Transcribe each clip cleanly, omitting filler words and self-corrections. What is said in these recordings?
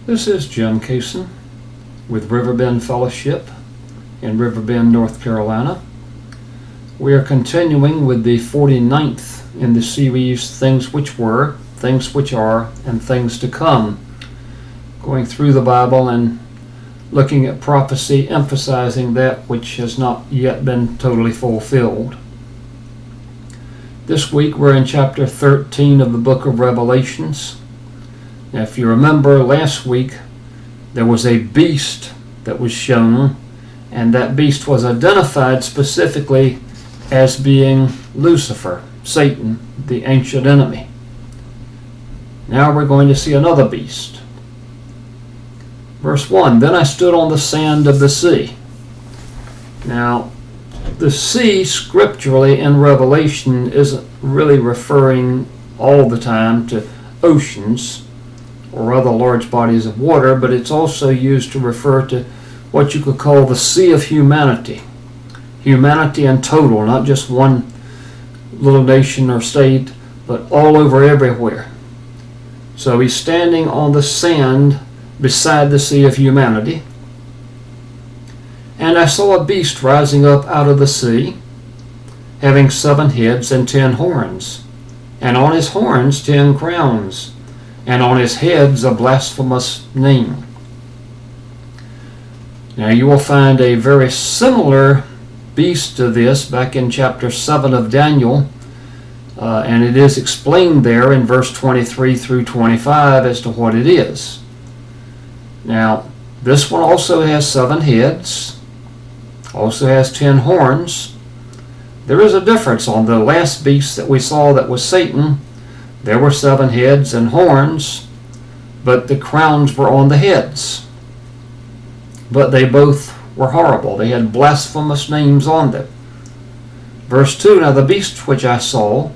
This is Jim Cason with Riverbend Fellowship in Riverbend, North Carolina. We are continuing with the 49th in the series Things Which Were, Things Which Are, and Things to Come. Going through the Bible and looking at prophecy, emphasizing that which has not yet been totally fulfilled. This week we're in chapter 13 of the book of Revelations. Now, if you remember last week, there was a beast that was shown, and that beast was identified specifically as being Lucifer, Satan, the ancient enemy. Now we're going to see another beast. Verse 1, Then I stood on the sand of the sea. Now, the sea scripturally in Revelation isn't really referring all the time to oceans or other large bodies of water, but it's also used to refer to what you could call the sea of humanity. Humanity in total, not just one little nation or state, but all over everywhere. So he's standing on the sand beside the sea of humanity. And I saw a beast rising up out of the sea, having 7 heads and 10 horns, and on his horns 10 crowns, and on his heads a blasphemous name. Now you will find a very similar beast to this back in chapter 7 of Daniel, and it is explained there in verse 23 through 25 as to what it is. Now, this one also has 7 heads, also has 10 horns. There is a difference. On the last beast that we saw that was Satan, there were 7 heads and horns, but the crowns were on the heads. But they both were horrible. They had blasphemous names on them. Verse 2, Now the beast which I saw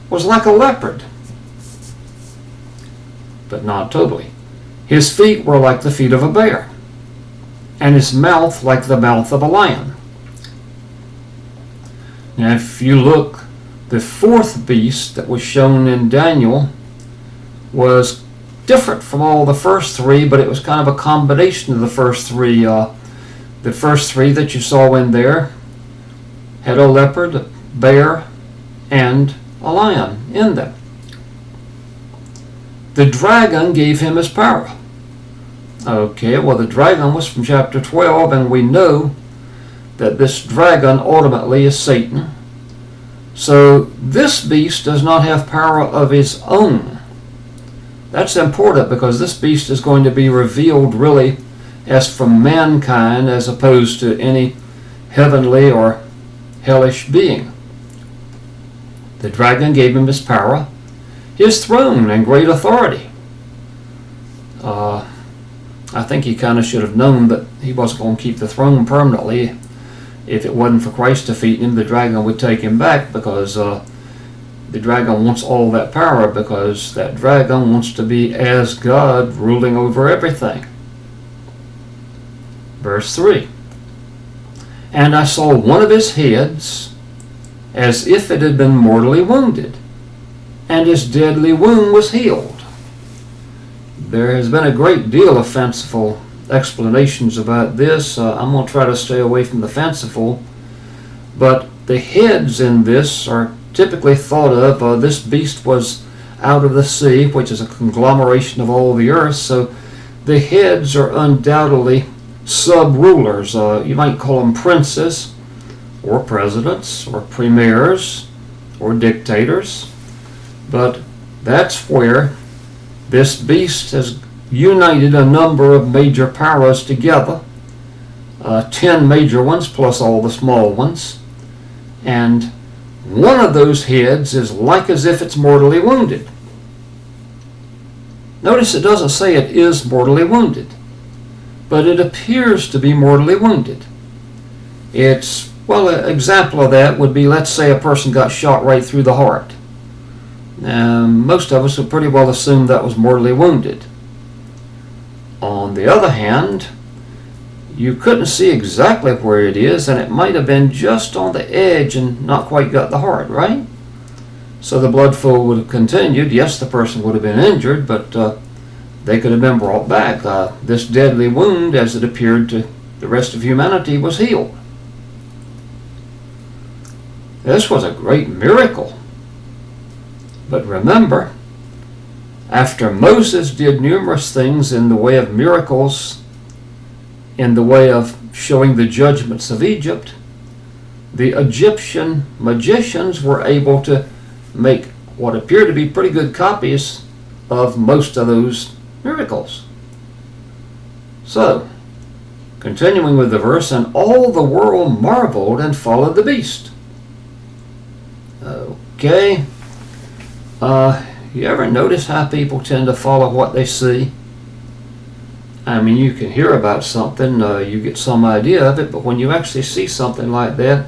was like a leopard, but not totally. His feet were like the feet of a bear, and his mouth like the mouth of a lion. Now if you look, the 4th beast that was shown in Daniel was different from all the first 3, but it was kind of a combination of the first 3. The first 3 that you saw in there had a leopard, a bear, and a lion in them. The dragon gave him his power. Okay, well the dragon was from chapter 12, and we know that this dragon ultimately is Satan. So this beast does not have power of his own. That's important because this beast is going to be revealed really as from mankind as opposed to any heavenly or hellish being. The dragon gave him his power, his throne, and great authority. I think he kind of should have known that he wasn't going to keep the throne permanently. If it wasn't for Christ defeating him, the dragon would take him back, because the dragon wants all that power, because that dragon wants to be as God, ruling over everything. Verse 3, And I saw one of his heads as if it had been mortally wounded, and his deadly wound was healed. There has been a great deal of fanciful explanations about this. I'm going to try to stay away from the fanciful, but the heads in this are typically thought of. This beast was out of the sea, which is a conglomeration of all the earth, so the heads are undoubtedly sub-rulers. You might call them princes, or presidents, or premiers, or dictators, but that's where this beast has united a number of major powers together, 10 major ones plus all the small ones, and one of those heads is like as if it's mortally wounded. Notice it doesn't say it is mortally wounded, but it appears to be mortally wounded. Well, an example of that would be, let's say a person got shot right through the heart. Most of us would pretty well assume that was mortally wounded. On the other hand, you couldn't see exactly where it is, and it might have been just on the edge and not quite got the heart, right? So the blood flow would have continued. Yes, the person would have been injured, but they could have been brought back. This deadly wound, as it appeared to the rest of humanity, was healed. This was a great miracle. But remember, after Moses did numerous things in the way of miracles, in the way of showing the judgments of Egypt, the Egyptian magicians were able to make what appeared to be pretty good copies of most of those miracles. So, continuing with the verse, and all the world marveled and followed the beast. Okay. You ever notice how people tend to follow what they see? I mean, you can hear about something, you get some idea of it, but when you actually see something like that,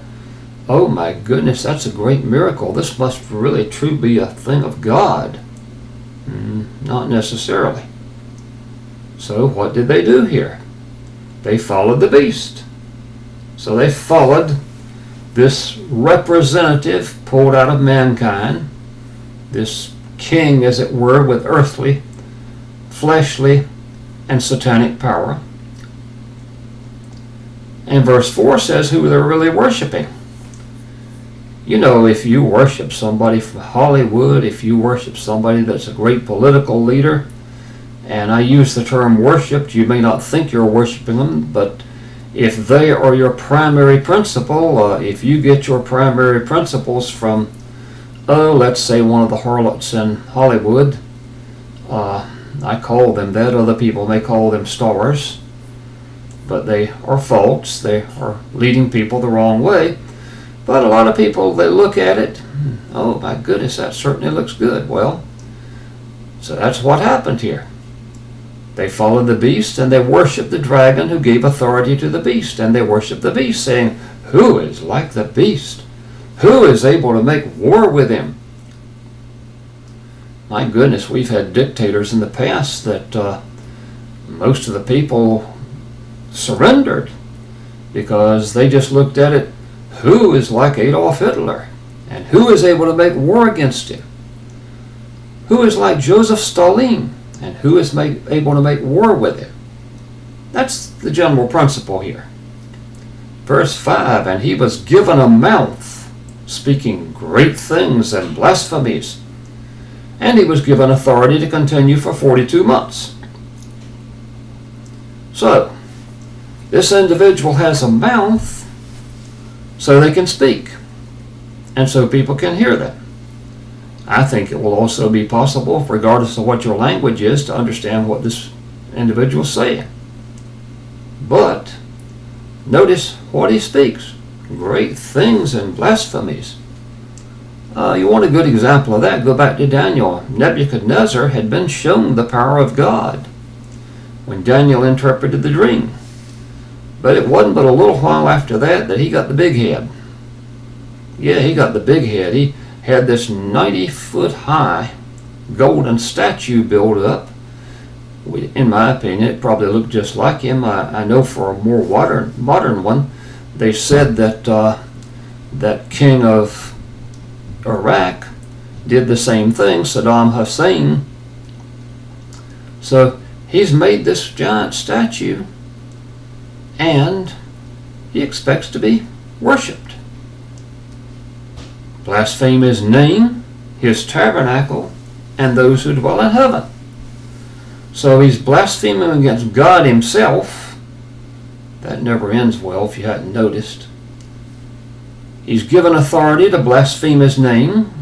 oh my goodness, that's a great miracle. This must really truly be a thing of God. Not necessarily. So what did they do here? They followed the beast. So they followed this representative pulled out of mankind, this king, as it were, with earthly, fleshly, and satanic power. And verse 4 says who they're really worshiping. You know, if you worship somebody from Hollywood, if you worship somebody that's a great political leader, and I use the term worshipped, you may not think you're worshiping them, but if they are your primary principle, if you get your primary principles from, let's say one of the harlots in Hollywood, I call them that, other people may call them stars, but they are false, they are leading people the wrong way. But a lot of people, they look at it, oh my goodness, that certainly looks good. Well, so that's what happened here. They followed the beast and they worshiped the dragon who gave authority to the beast. And they worshiped the beast, saying, who is like the beast? Who is able to make war with him? My goodness, we've had dictators in the past that most of the people surrendered because they just looked at it, who is like Adolf Hitler? And who is able to make war against him? Who is like Joseph Stalin? And who is able to make war with him? That's the general principle here. Verse 5, and he was given a mouth, speaking great things and blasphemies. And he was given authority to continue for 42 months. So, this individual has a mouth so they can speak, and so people can hear them. I think it will also be possible, regardless of what your language is, to understand what this individual is saying. But notice what he speaks. Great things and blasphemies. You want a good example of that? Go back to Daniel. Nebuchadnezzar had been shown the power of God when Daniel interpreted the dream. But it wasn't but a little while after that he got the big head. Yeah, he got the big head. He had this 90-foot high golden statue built up. In my opinion, it probably looked just like him. I know for a more modern one, they said that that king of Iraq did the same thing, Saddam Hussein. So he's made this giant statue, and he expects to be worshipped. Blaspheme his name, his tabernacle, and those who dwell in heaven. So he's blaspheming against God himself. That never ends well if you hadn't noticed. He's given authority to blaspheme his name.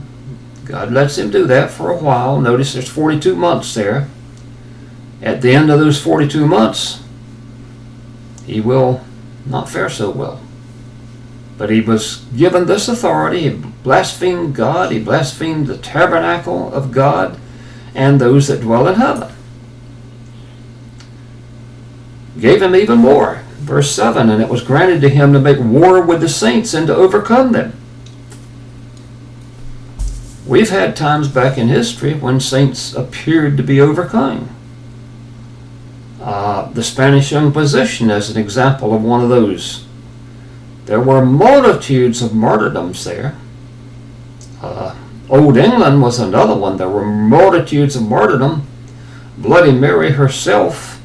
God lets him do that for a while. Notice there's 42 months there. At the end of those 42 months, he will not fare so well. But he was given this authority. He blasphemed God. He blasphemed the tabernacle of God and those that dwell in heaven. Gave him even more. Verse 7, and it was granted to him to make war with the saints and to overcome them. We've had times back in history when saints appeared to be overcome. The Spanish Inquisition is an example of one of those. There were multitudes of martyrdoms there. Old England was another one. There were multitudes of martyrdom Bloody Mary herself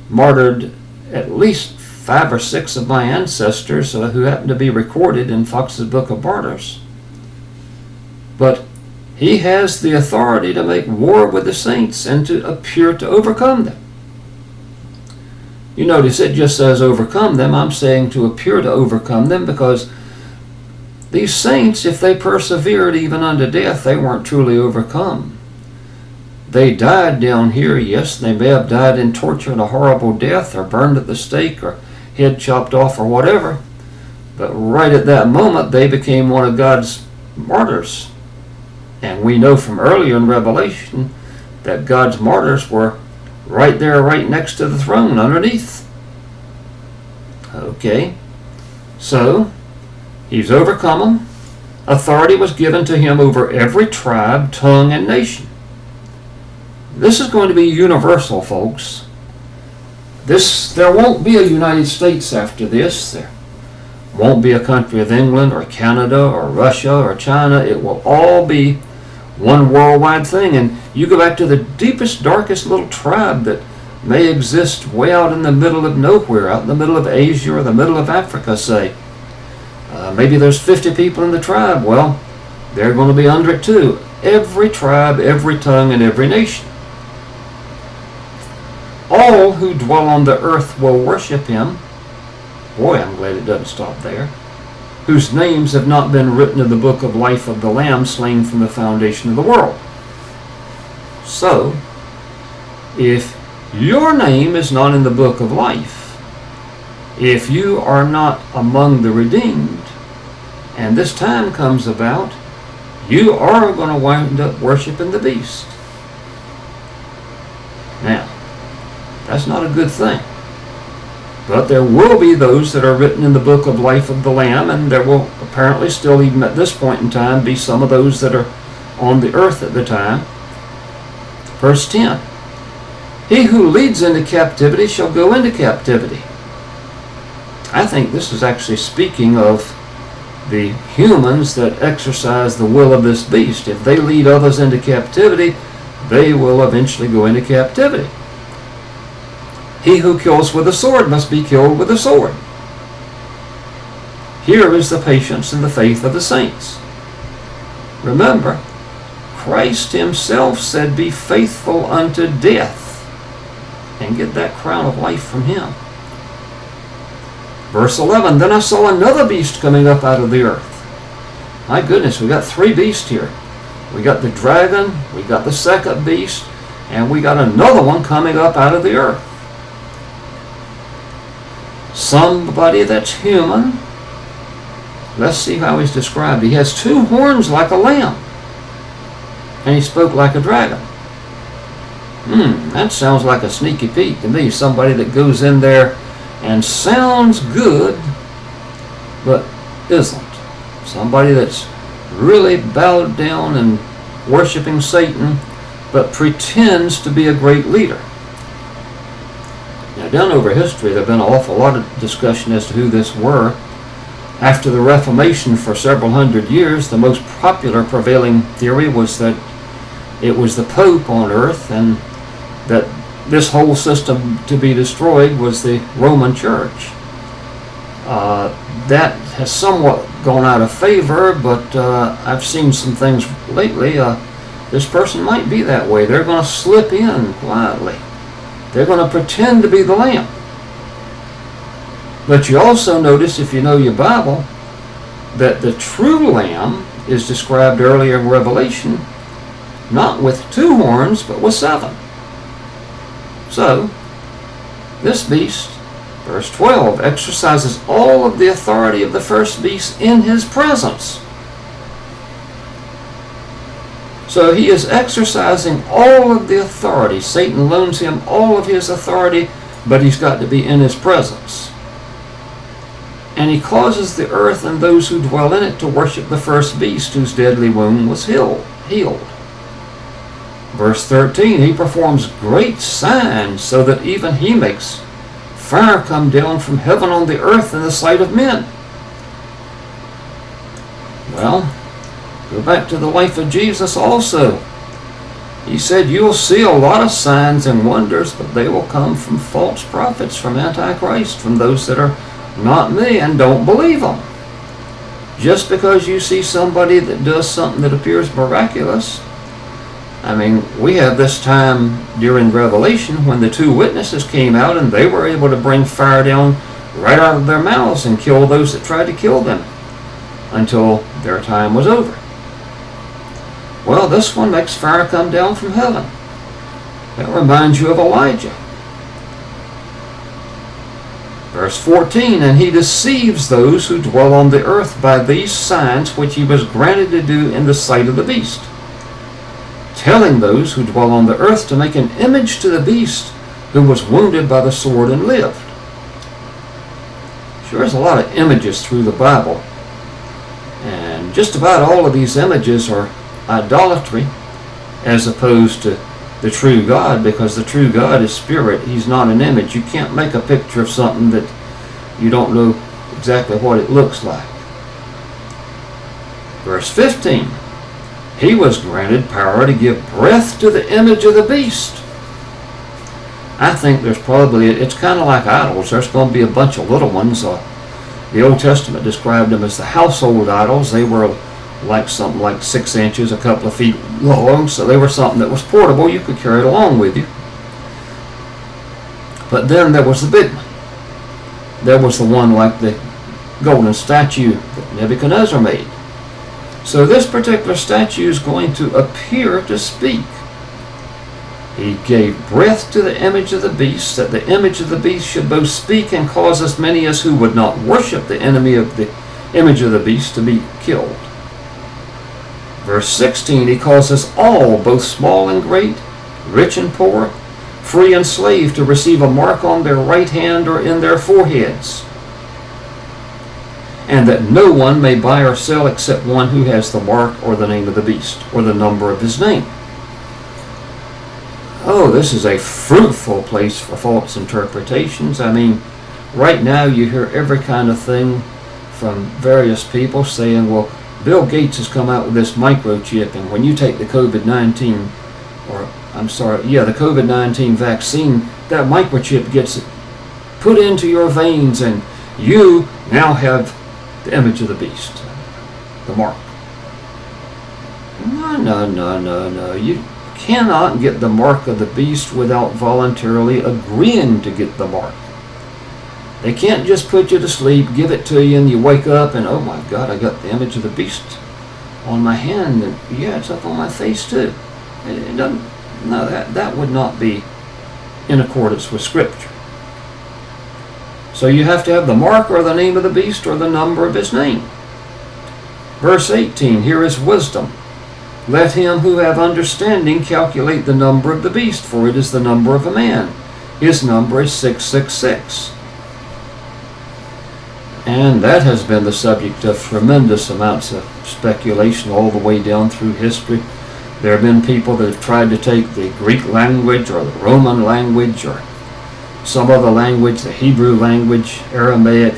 martyred at least 5 or 6 of my ancestors who happen to be recorded in Fox's Book of Martyrs. But he has the authority to make war with the saints and to appear to overcome them. You notice it just says overcome them. I'm saying to appear to overcome them, because these saints, if they persevered even unto death, they weren't truly overcome. They died down here, yes, they may have died in torture and a horrible death, or burned at the stake, or head chopped off, or whatever. But right at that moment, they became one of God's martyrs. And we know from earlier in Revelation that God's martyrs were right there, right next to the throne, underneath. Okay, so he's overcome them. Authority was given to him over every tribe, tongue, and nation. This is going to be universal, folks. There won't be a United States after this. There won't be a country of England or Canada or Russia or China. It will all be one worldwide thing. And you go back to the deepest, darkest little tribe that may exist way out in the middle of nowhere, out in the middle of Asia or the middle of Africa, say. Maybe there's 50 people in the tribe. Well, they're going to be under it too. Every tribe, every tongue, and every nation. All who dwell on the earth will worship him. Boy, I'm glad it doesn't stop there. Whose names have not been written in the book of life of the Lamb slain from the foundation of the world. So, if your name is not in the book of life, if you are not among the redeemed, and this time comes about, you are going to wind up worshiping the beast. Now, that's not a good thing. But there will be those that are written in the book of life of the Lamb, and there will apparently still, even at this point in time, be some of those that are on the earth at the time. Verse 10. He who leads into captivity shall go into captivity. I think this is actually speaking of the humans that exercise the will of this beast. If they lead others into captivity, they will eventually go into captivity. He who kills with a sword must be killed with a sword. Here is the patience and the faith of the saints. Remember, Christ himself said, be faithful unto death, and get that crown of life from him. Verse 11, then I saw another beast coming up out of the earth. My goodness, we got 3 beasts here. We got the dragon, we got the second beast, and we got another one coming up out of the earth. Somebody that's human. Let's see how he's described. He has 2 horns like a lamb, and he spoke like a dragon. That sounds like a sneaky Pete to me. Somebody that goes in there and sounds good, but isn't. Somebody that's really bowed down and worshiping Satan, but pretends to be a great leader. Now, down over history, there have been an awful lot of discussion as to who this were. After the Reformation, for several hundred years, the most popular prevailing theory was that it was the Pope on earth, and that this whole system to be destroyed was the Roman Church. That has somewhat gone out of favor, but I've seen some things lately. This person might be that way. They're going to slip in quietly. They're going to pretend to be the Lamb. But you also notice, if you know your Bible, that the true Lamb is described earlier in Revelation, not with 2 horns, but with 7. So, this beast, verse 12, exercises all of the authority of the first beast in his presence. So he is exercising all of the authority. Satan loans him all of his authority, but he's got to be in his presence. And he causes the earth and those who dwell in it to worship the first beast, whose deadly wound was healed. Verse 13, he performs great signs, so that even he makes fire come down from heaven on the earth in the sight of men. Well, go back to the life of Jesus also. He said, you'll see a lot of signs and wonders, but they will come from false prophets, from Antichrist, from those that are not me, and don't believe them. Just because you see somebody that does something that appears miraculous. I mean, we have this time during Revelation when the two witnesses came out and they were able to bring fire down right out of their mouths and kill those that tried to kill them until their time was over. Well, this one makes fire come down from heaven. That reminds you of Elijah. Verse 14, and he deceives those who dwell on the earth by these signs which he was granted to do in the sight of the beast, telling those who dwell on the earth to make an image to the beast who was wounded by the sword and lived. Sure, there's a lot of images through the Bible, and just about all of these images are idolatry as opposed to the true God, because the true God is spirit. He's not an image. You can't make a picture of something that you don't know exactly what it looks like. Verse 15, he was granted power to give breath to the image of the beast. I think there's probably, it's kind of like idols. There's going to be a bunch of little ones. The Old Testament described them as the household idols. They were like something like 6 inches, a couple of feet long, so they were something that was portable. You could carry it along with you. But then there was the big one. There was the one like the golden statue that Nebuchadnezzar made. So this particular statue is going to appear to speak. He gave breath to the image of the beast, that the image of the beast should both speak and cause as many as who would not worship the enemy of the image of the beast to be killed. Verse 16, he causes all, both small and great, rich and poor, free and slave, to receive a mark on their right hand or in their foreheads, and that no one may buy or sell except one who has the mark or the name of the beast or the number of his name. Oh, this is a fruitful place for false interpretations. I mean, right now you hear every kind of thing from various people saying, well, Bill Gates has come out with this microchip, and when you take the COVID-19, the COVID-19 vaccine, that microchip gets put into your veins, and you now have the image of the beast, the mark. No. You cannot get the mark of the beast without voluntarily agreeing to get the mark. They can't just put you to sleep, give it to you, and you wake up and, oh my God, I got the image of the beast on my hand, and yeah, it's up on my face too. It doesn't. No, that would not be in accordance with Scripture. So you have to have the mark or the name of the beast or the number of his name. Verse 18, here is wisdom. Let him who have understanding calculate the number of the beast, for it is the number of a man. His number is 666. And that has been the subject of tremendous amounts of speculation all the way down through history. There have been people that have tried to take the Greek language or the Roman language or some other language, the Hebrew language, Aramaic,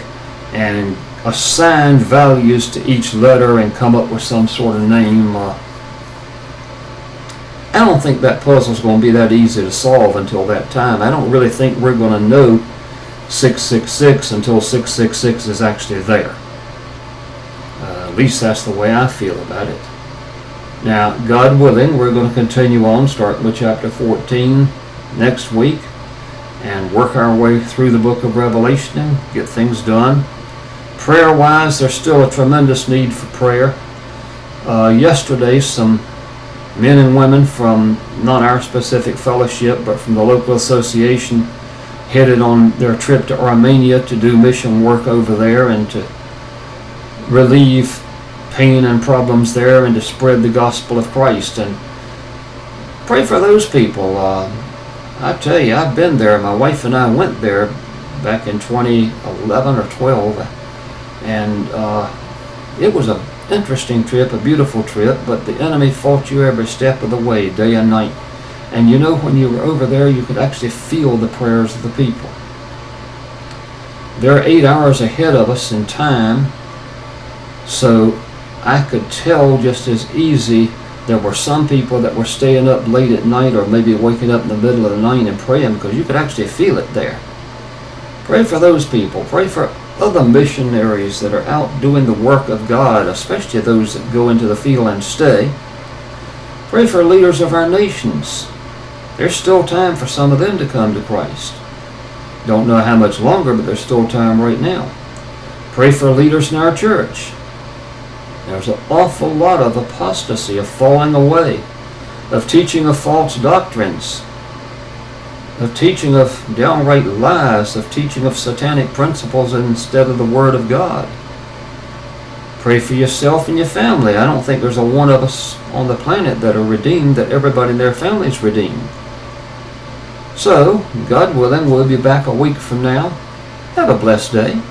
and assign values to each letter and come up with some sort of name. I don't think that puzzle's going to be that easy to solve until that time. I don't really think we're going to know 666 until 666 is actually there. At least that's the way I feel about it. Now, God willing, we're going to continue on, starting with chapter 14 next week, and work our way through the book of Revelation and get things done. Prayer-wise, there's still a tremendous need for prayer. Yesterday, some men and women from not our specific fellowship, but from the local association, headed on their trip to Armenia to do mission work over there and to relieve pain and problems there and to spread the gospel of Christ. And pray for those people. I tell you, I've been there. My wife and I went there back in 2011 or 12, and it was an interesting trip, a beautiful trip, but the enemy fought you every step of the way, day and night. And you know, when you were over there, you could actually feel the prayers of the people. They're 8 hours ahead of us in time, so I could tell just as easy There were some people that were staying up late at night or maybe waking up in the middle of the night and praying because you could actually feel it there. Pray for those people. Pray for other missionaries that are out doing the work of God, especially those that go into the field and stay. Pray for leaders of our nations. There's still time for some of them to come to Christ. Don't know how much longer, but there's still time right now. Pray for leaders in our church. There's an awful lot of apostasy, of falling away, of teaching of false doctrines, of teaching of downright lies, of teaching of satanic principles instead of the Word of God. Pray for yourself and your family. I don't think there's a one of us on the planet that are redeemed, that everybody in their family is redeemed. So, God willing, we'll be back a week from now. Have a blessed day.